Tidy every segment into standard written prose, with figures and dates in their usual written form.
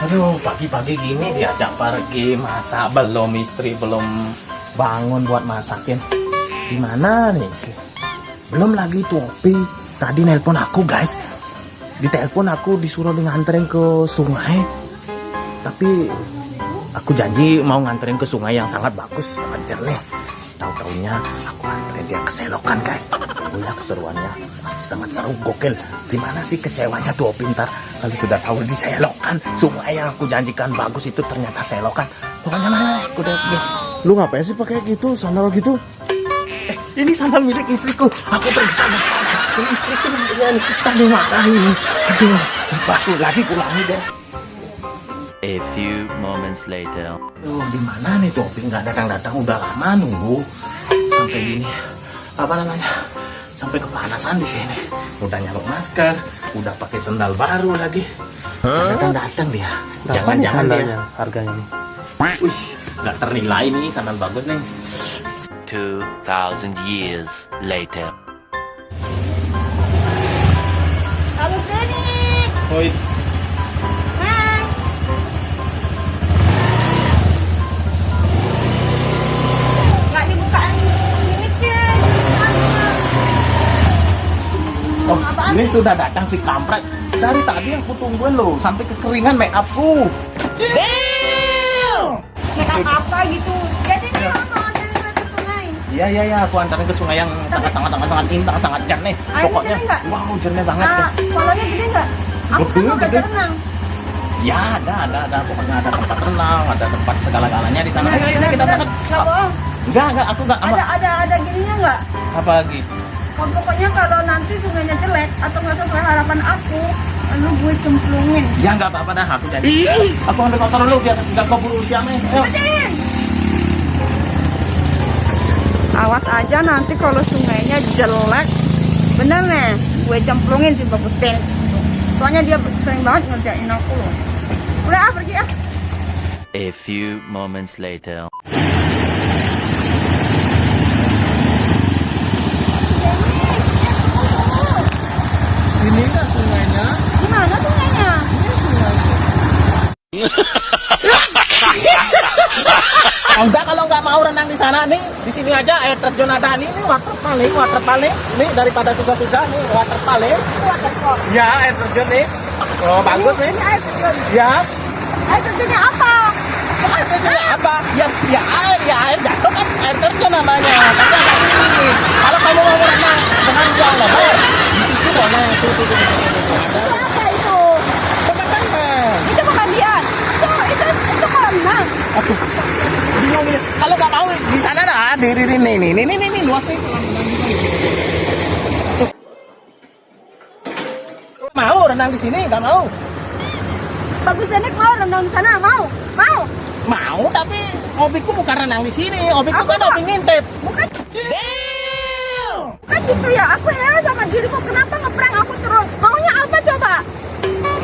Aduh, pagi-pagi gini diajak pergi masa belum istri belum bangun buat masakin. Gimana nih? Belum lagi tuh Opi tadi nelpon aku guys. Ditelepon aku disuruh nganterin ke sungai. Tapi aku janji mau nganterin ke sungai yang sangat bagus, sangat jernih. Tahu-taunya aku anterin dia ke selokan guys. Punya keseruannya pasti sangat seru, gokil. Gimana sih kecewanya tuh Opi ntar kalau sudah tahu di selokan sungai yang aku janjikan bagus itu ternyata selokan. Pokoknya mana aku udah. Lu ngapain sih pakai gitu sandal gitu? Ini sandal milik istriku. Aku pergi sana. Ini istriku namanya nih. Kita dimarahin. Aduh, aku lagi pulangi deh. A few moments later. Aduh, di mana nih tuh Opi nggak datang-datang, udah lama nunggu sampai gini. Apa namanya? Sampai kepanasan di sini. Udah nyalok masker, udah pakai sandal baru lagi. Datang-datang dia. Jangan-jangan dia harganya nih. Wih, nggak ternilai nih sandal bagus nih. 2000 years later. Halo Denik. Oi. Hai. Nggak dibukaan kliniknya. Oh, ini sudah datang si kampret. Dari tadi aku tungguin loh, sampai kekeringan make upku. Make up apa gitu. Jadi dia mau anterin ke sungai. Iya, aku antarin ke sungai yang sangat indah, sangat jernih. Airnya Pokoknya, jernih nggak? wow, jernih banget. Nah, polanya gede nggak? Aku kan mau belajar renang. Ya, ada. Pokoknya ada tempat renang, ada tempat segala-galanya di sana. Nah, Ayo, kita berangkat. nggak bohong. Enggak, aku enggak. Ada gininya nggak? Apa lagi? Pokoknya kalau nanti sungainya jelek atau nggak sesuai harapan aku, lu gue cemplungin. Ya nggak apa-apa dah, aku jadi. Aku ambil motor dulu biar nggak keburu siangnya. Ayo. Cepetin. Awas aja nanti kalau sungainya jelek, bener nih, gue cemplungin si Bagus Den. Soalnya dia sering banget ngerjain aku loh. Udah pergi ah. A few moments later. Ini nggak sungainya? Gimana sungainya? Enggak, kalau nggak mau renang di sana nih, di sini aja air terjun ada nih, water paling. Nih daripada susah-susah nih water paling. Ya, air terjun nih. Oh, bagus nih. Ini air terjun. Ya. Air terjunnya apa? Air terjunnya apa? Ya air jatuh kan air terjun namanya. Tapi ada ini. Kalau kamu mau renang dengan yang lebar, di situ mana tuh. Itu apa itu? Tempat renang. Itu bukan dia. Itu kolam renang. Aku bingung ini. Kalau nggak mau di sana lah, diri nih luasnya kolam renang di sini. Mau renang di sini? Nggak mau? Bagus Denik mau renang di sana? Mau? Mau, tapi hobiku bukan renang di sini. Hobiku Aku kan nggak. hobi ngintip. Bukan gitu ya. Aku heran sama dirimu. Kenapa ngeprank aku terus? Maunya apa coba?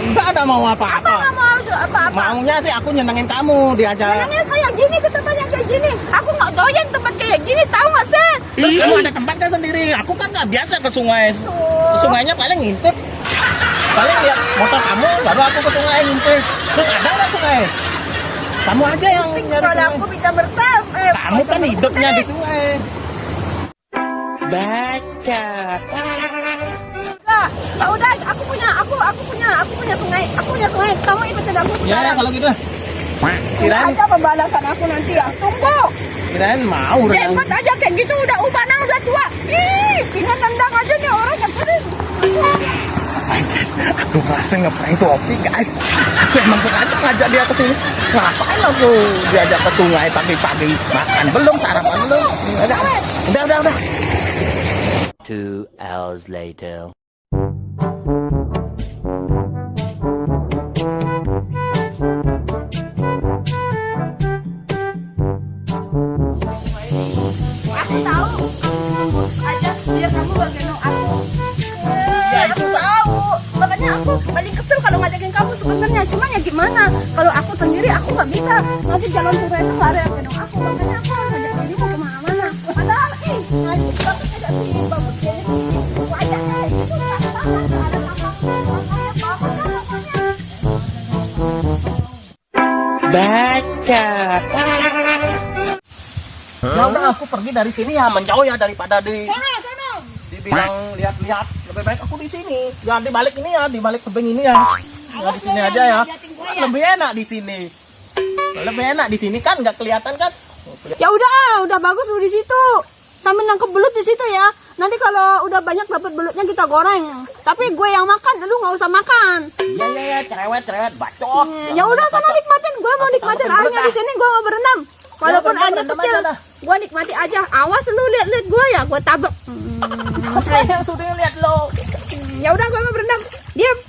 Nggak ada mau Apa apa-apa. nggak mau apa-apa? Maunya sih aku nyenengin kamu diajak. Neneknya kayak gini ke tempat yang kayak gini. Aku nggak doyan tempat kayak gini. Tahu nggak sih? Terus kamu ada tempat kan sendiri. Aku kan nggak biasa ke sungai. Ke Tuh. sungainya paling ngintip. Paling lihat motor kamu, baru aku ke sungai ngintip. Terus ada nggak sungai? Kamu aja yang nyari Kalau sungai. aku bisa bertemu. Kamu kan hidupnya di sungai. Nah, ya udah, aku punya sungai. Aku punya sungai. Kamu ikutin aku Ya, sekarang. kalau gitu. Tunggu Kirain aja pembalasan aku nanti ya. Tunggu. mau renang. Jemput aja kayak gitu udah ubanan udah tua. Ih, pingin nendang aja nih orang yang sering. Guys, aku merasa ngeprank tuh Opi guys. Aku emang sengaja ngajak dia ke sini. Ngapain aku diajak ke sungai pagi-pagi makan belum, sarapan belum. Udah. 2 hours later. Aku tahu. Putus aja biar kamu gak gendong aku. Ya, Aku tahu. Makanya aku paling kesel kalau ngajakin kamu sebenarnya. Cuman ya gimana? Kalau aku sendiri aku nggak bisa. Nanti jalan turun itu nggak ada yang gendong aku. Makanya aku harus ajak dirimu kemana-mana. Padahal ngaji bagus tidak sih bagus jadi wajahnya itu nggak sama. Nggak ada lambang lambangnya bagus kan pokoknya. Ya udah aku pergi dari sini ya, menjauh ya daripada Sana. dibilang lihat-lihat. Lebih baik aku di sini. Jangan di balik ini ya, di balik tebing ini ya. Ya di sini aja ya. Lebih enak di sini. Lebih enak di sini kan nggak kelihatan kan? Ya udah bagus lu di situ. Sambil nangkep belut di situ ya. Nanti kalau udah banyak dapat belutnya kita goreng. Tapi gue yang makan, lu nggak usah makan. Iya, cerewet, bacot. Ya udah sana nikmatin. Gue mau nikmatin airnya di sini. Gue mau berenang. Walaupun airnya berendam kecil, aja dah. gue nikmati aja. Awas lu lihat gue ya, gue tabrak. Saya yang sudah lihat lo. Ya udah gue mau berenang. Diam.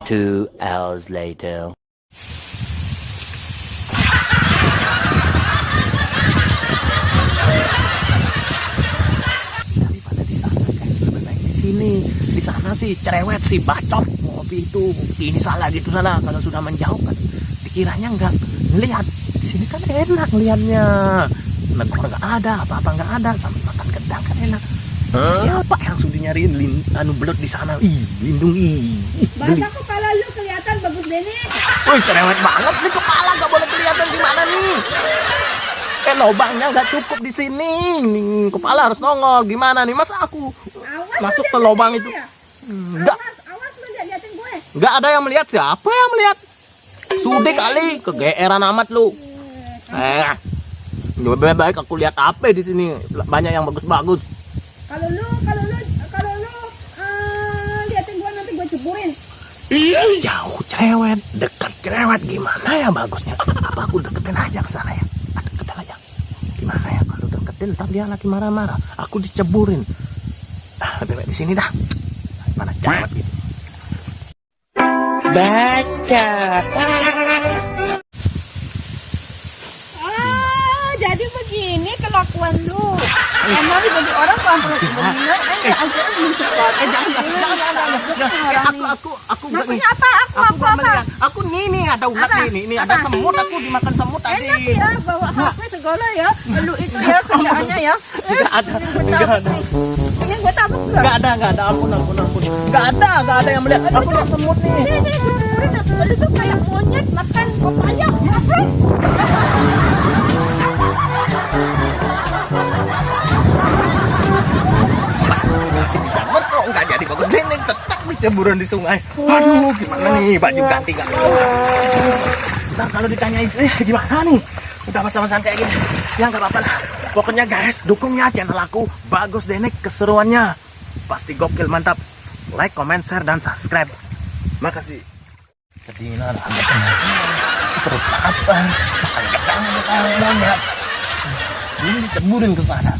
2 hours later. Daripada di sana guys, lebih baik di sini. Di sana sih cerewet sih bacot. Ngopi itu ini salah gitu sana. Kalau sudah menjauh kan dikiranya nggak ngelihat. Di sini kan enak ngelihatnya. Negor nggak ada, apa-apa nggak ada, sambil makan gedang kan enak. Siapa yang sudah nyariin belut di sana? Ih, lindung ih. Geli. Bahasa kepala lu kelihatan bagus deh nih. Wih, cerewet banget nih, kepala nggak boleh kelihatan gimana nih? Lubangnya nggak cukup di sini. Nih, kepala harus nongol. Gimana nih? Masa aku Awas masuk lu ke lihat lubang gue itu? ya. Enggak, Awas lu liatin gue. nggak ada yang melihat. Siapa yang melihat? Sude kali, kegeeran amat lu. Lebih baik aku lihat apa di sini. Banyak yang bagus-bagus. Kalau lu liatin gue nanti gue ceburin. Jauh cerewet, dekat cerewet, gimana ya bagusnya? Apa aku deketin aja ke sana ya? Deketin aja. Gimana ya kalau deketin ntar dia lagi marah-marah. Aku diceburin. Lebih baik di sini dah. Mana cerewet gitu. Jadi begini kelakuan lu. Emang lu jadi orang pelan-pelan begini. Aku Maksudnya apa? Aku nih ada ulat Apa? nih, ada Apa? semut, aku dimakan semut tadi. Enak ya bawa HP segala ya. Lu itu ya kerjaannya ya. Nggak ada. Pengen gue tabuk gak? Nggak ada, ampun. Nggak ada yang melihat. Aku lihat semut nih. Nih gue ceburin. Lu tuh kayak monyet makan pepaya. Apa? Si Jamur kok nggak jadi bagus ini tetap diceburin di sungai. Aduh, gimana nih baju ganti nggak? Ntar kalau ditanya istri gimana nih? Udah masa-masa kayak gini, ya nggak apa-apa lah. Pokoknya guys, dukung ya channel aku. Bagus deh nih keseruannya. Pasti gokil mantap. Like, comment, share, dan subscribe. Makasih. Kedinginan amat. Terus apa? Makan gedang banyak. Ini diceburin ke sana.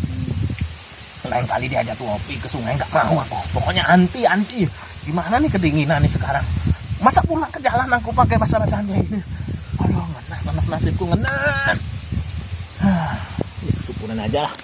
Lain kali diajak ngopi ke sungai nggak mau aku. Pokoknya anti. Gimana nih kedinginan nih sekarang? Masa pulang ke jalan aku pakai basah-basahnya ini? Aduh, ngenas nasibku ngenas. Ya kesukuran aja lah.